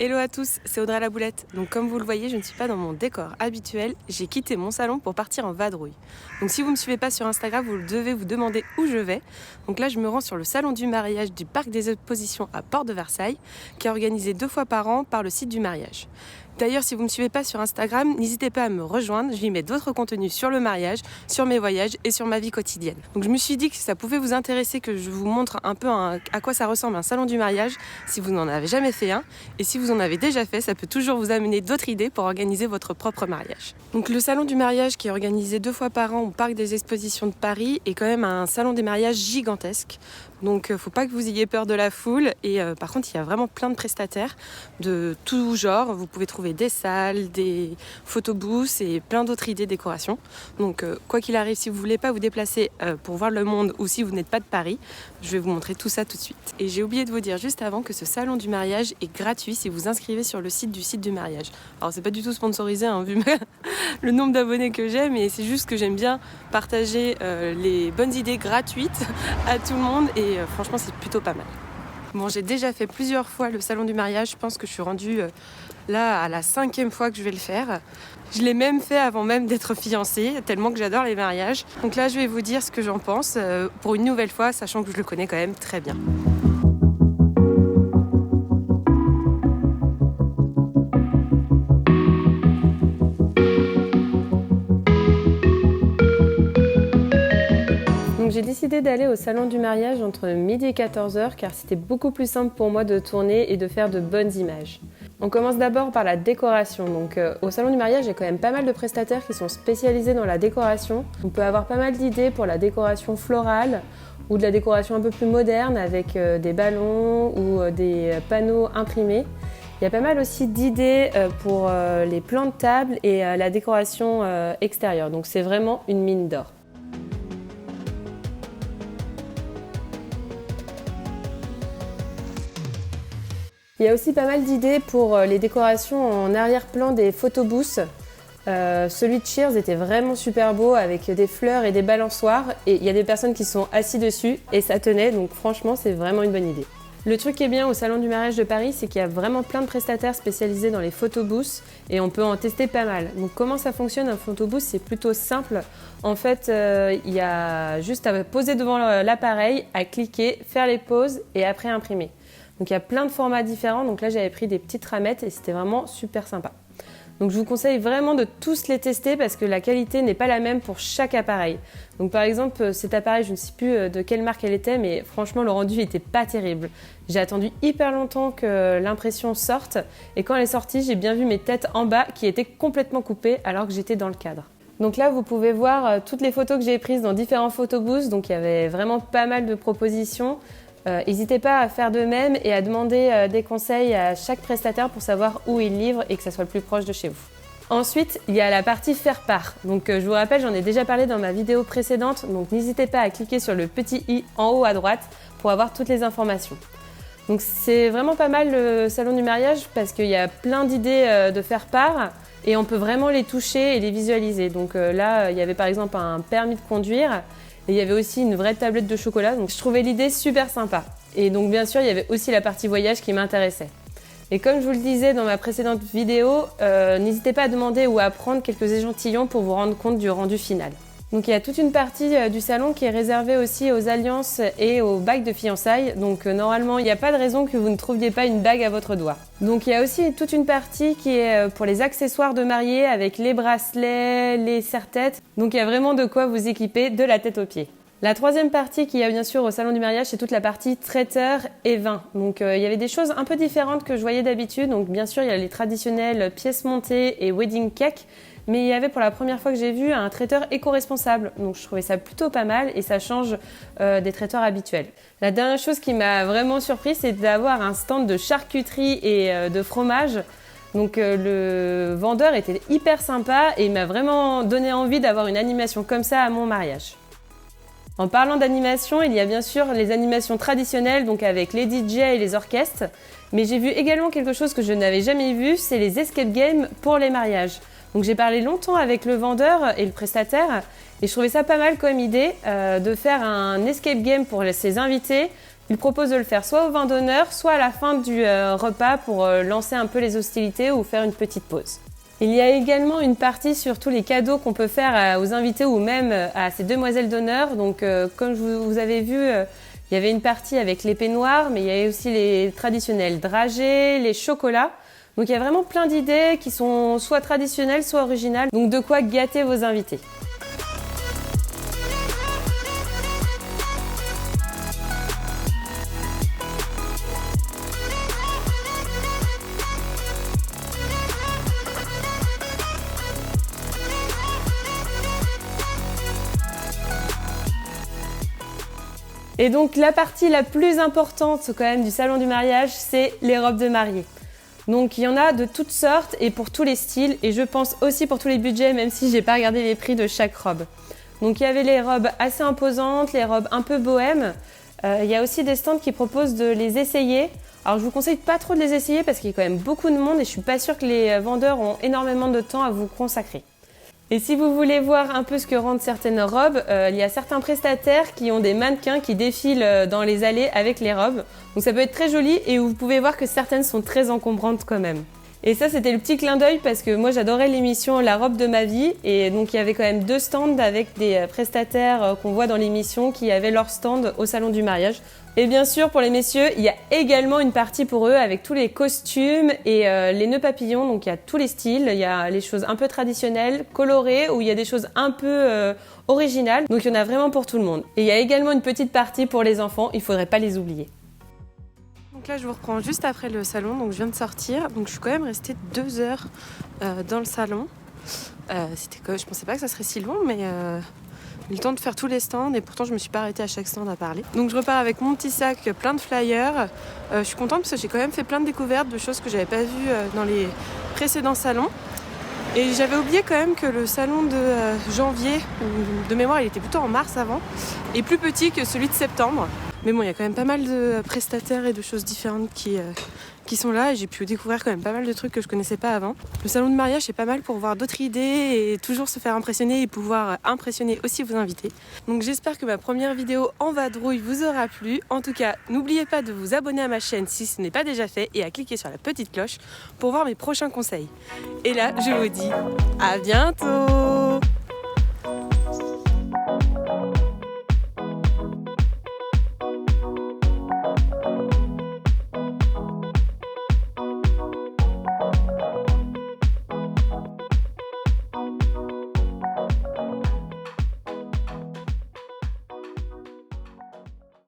Hello à tous, c'est Audrey la Boulette. Donc comme vous le voyez, je ne suis pas dans mon décor habituel, j'ai quitté mon salon pour partir en vadrouille. Donc si vous ne me suivez pas sur Instagram, vous devez vous demander où je vais. Donc là je me rends sur le salon du mariage du Parc des Expositions à Porte de Versailles, qui est organisé 2 fois par an par le site du mariage. D'ailleurs, si vous ne me suivez pas sur Instagram, n'hésitez pas à me rejoindre, j'y mets d'autres contenus sur le mariage, sur mes voyages et sur ma vie quotidienne. Donc je me suis dit que ça pouvait vous intéresser que je vous montre un peu à quoi ça ressemble un salon du mariage si vous n'en avez jamais fait un. Et si vous en avez déjà fait, ça peut toujours vous amener d'autres idées pour organiser votre propre mariage. Donc le salon du mariage qui est organisé 2 fois par an au Parc des Expositions de Paris est quand même un salon des mariages gigantesque. Donc faut pas que vous ayez peur de la foule et par contre il y a vraiment plein de prestataires de tout genre. Vous pouvez trouver des salles, des photobooths et plein d'autres idées décoration. Donc quoi qu'il arrive, si vous voulez pas vous déplacer pour voir le monde ou si vous n'êtes pas de Paris, je vais vous montrer tout ça tout de suite. Et j'ai oublié de vous dire juste avant que ce salon du mariage est gratuit si vous inscrivez sur le site du mariage. Alors c'est pas du tout sponsorisé vu le nombre d'abonnés que j'ai, mais c'est juste que j'aime bien partager les bonnes idées gratuites à tout le monde et franchement c'est plutôt pas mal. Bon, j'ai déjà fait plusieurs fois le salon du mariage, je pense que je suis rendue là à la 5e fois que je vais le faire. Je l'ai même fait avant même d'être fiancée, tellement que j'adore les mariages. Donc là je vais vous dire ce que j'en pense pour une nouvelle fois, sachant que je le connais quand même très bien. Donc j'ai décidé d'aller au salon du mariage entre midi et 14h car c'était beaucoup plus simple pour moi de tourner et de faire de bonnes images. On commence d'abord par la décoration. Donc au salon du mariage, il y a quand même pas mal de prestataires qui sont spécialisés dans la décoration. On peut avoir pas mal d'idées pour la décoration florale ou de la décoration un peu plus moderne avec des ballons ou des panneaux imprimés. Il y a pas mal aussi d'idées pour les plans de table et la décoration extérieure. Donc c'est vraiment une mine d'or. Il y a aussi pas mal d'idées pour les décorations en arrière-plan des photobooths. Celui de Cheers était vraiment super beau avec des fleurs et des balançoires et il y a des personnes qui sont assises dessus et ça tenait, donc franchement c'est vraiment une bonne idée. Le truc qui est bien au salon du mariage de Paris, c'est qu'il y a vraiment plein de prestataires spécialisés dans les photobooths et on peut en tester pas mal. Donc comment ça fonctionne un photobooth? C'est plutôt simple. En fait, il y a juste à poser devant l'appareil, à cliquer, faire les poses et après imprimer. Donc il y a plein de formats différents, donc là j'avais pris des petites ramettes et c'était vraiment super sympa. Donc je vous conseille vraiment de tous les tester parce que la qualité n'est pas la même pour chaque appareil. Donc par exemple cet appareil, je ne sais plus de quelle marque elle était, mais franchement le rendu n'était pas terrible. J'ai attendu hyper longtemps que l'impression sorte et quand elle est sortie, j'ai bien vu mes têtes en bas qui étaient complètement coupées alors que j'étais dans le cadre. Donc là, vous pouvez voir toutes les photos que j'ai prises dans différents photobooths, donc il y avait vraiment pas mal de propositions. N'hésitez pas à faire de même et à demander des conseils à chaque prestataire pour savoir où il livre et que ça soit le plus proche de chez vous. Ensuite, il y a la partie faire part. Donc je vous rappelle, j'en ai déjà parlé dans ma vidéo précédente, donc n'hésitez pas à cliquer sur le petit i en haut à droite pour avoir toutes les informations. Donc c'est vraiment pas mal le salon du mariage parce qu'il y a plein d'idées de faire part et on peut vraiment les toucher et les visualiser. Donc là, il y avait par exemple un permis de conduire. Et il y avait aussi une vraie tablette de chocolat, donc je trouvais l'idée super sympa. Et donc bien sûr, il y avait aussi la partie voyage qui m'intéressait. Et comme je vous le disais dans ma précédente vidéo, n'hésitez pas à demander ou à prendre quelques échantillons pour vous rendre compte du rendu final. Donc il y a toute une partie du salon qui est réservée aussi aux alliances et aux bagues de fiançailles. Donc normalement, il n'y a pas de raison que vous ne trouviez pas une bague à votre doigt. Donc il y a aussi toute une partie qui est pour les accessoires de mariée avec les bracelets, les serre-têtes. Donc il y a vraiment de quoi vous équiper de la tête aux pieds. La troisième partie qu'il y a bien sûr au salon du mariage, c'est toute la partie traiteur et vin. Donc il y avait des choses un peu différentes que je voyais d'habitude. Donc bien sûr, il y a les traditionnelles pièces montées et wedding cake. Mais il y avait pour la première fois que j'ai vu un traiteur éco-responsable. Donc je trouvais ça plutôt pas mal et ça change des traiteurs habituels. La dernière chose qui m'a vraiment surpris, c'est d'avoir un stand de charcuterie et de fromage. Donc le vendeur était hyper sympa et il m'a vraiment donné envie d'avoir une animation comme ça à mon mariage. En parlant d'animation, il y a bien sûr les animations traditionnelles, donc avec les DJ et les orchestres. Mais j'ai vu également quelque chose que je n'avais jamais vu, c'est les escape games pour les mariages. Donc j'ai parlé longtemps avec le vendeur et le prestataire et je trouvais ça pas mal comme idée de faire un escape game pour ses invités, Ils proposent de le faire soit au vin d'honneur, soit à la fin du repas pour lancer un peu les hostilités ou faire une petite pause. Il y a également une partie sur tous les cadeaux qu'on peut faire aux invités ou même à ces demoiselles d'honneur. Donc comme vous avez vu, il y avait une partie avec les peignoirs, mais il y avait aussi les traditionnels dragées, les chocolats. Donc il y a vraiment plein d'idées qui sont soit traditionnelles, soit originales. Donc de quoi gâter vos invités. Et donc la partie la plus importante quand même du salon du mariage, c'est les robes de mariée. Donc il y en a de toutes sortes et pour tous les styles et je pense aussi pour tous les budgets, même si j'ai pas regardé les prix de chaque robe. Donc il y avait les robes assez imposantes, les robes un peu bohèmes. Il y a aussi des stands qui proposent de les essayer. Alors je vous conseille pas trop de les essayer parce qu'il y a quand même beaucoup de monde et je suis pas sûre que les vendeurs ont énormément de temps à vous consacrer. Et si vous voulez voir un peu ce que rendent certaines robes, il y a certains prestataires qui ont des mannequins qui défilent dans les allées avec les robes. Donc ça peut être très joli et vous pouvez voir que certaines sont très encombrantes quand même. Et ça c'était le petit clin d'œil parce que moi j'adorais l'émission La robe de ma vie et donc il y avait quand même 2 stands avec des prestataires qu'on voit dans l'émission qui avaient leur stand au salon du mariage. Et bien sûr pour les messieurs, il y a également une partie pour eux avec tous les costumes et les nœuds papillons, donc il y a tous les styles, il y a les choses un peu traditionnelles, colorées ou il y a des choses un peu originales, donc il y en a vraiment pour tout le monde. Et il y a également une petite partie pour les enfants, il ne faudrait pas les oublier. Donc là je vous reprends juste après le salon, donc je viens de sortir, donc je suis quand même restée 2 heures dans le salon. Je pensais pas que ça serait si long, mais j'ai eu le temps de faire tous les stands et pourtant je me suis pas arrêtée à chaque stand à parler. Donc je repars avec mon petit sac plein de flyers. Je suis contente parce que j'ai quand même fait plein de découvertes de choses que j'avais pas vues dans les précédents salons. Et j'avais oublié quand même que le salon de janvier, de mémoire il était plutôt en mars avant, est plus petit que celui de septembre. Mais bon, il y a quand même pas mal de prestataires et de choses différentes qui sont là et j'ai pu découvrir quand même pas mal de trucs que je connaissais pas avant. Le salon de mariage c'est pas mal pour voir d'autres idées et toujours se faire impressionner et pouvoir impressionner aussi vos invités. Donc j'espère que ma première vidéo en vadrouille vous aura plu. En tout cas, n'oubliez pas de vous abonner à ma chaîne si ce n'est pas déjà fait et à cliquer sur la petite cloche pour voir mes prochains conseils. Et là, je vous dis à bientôt!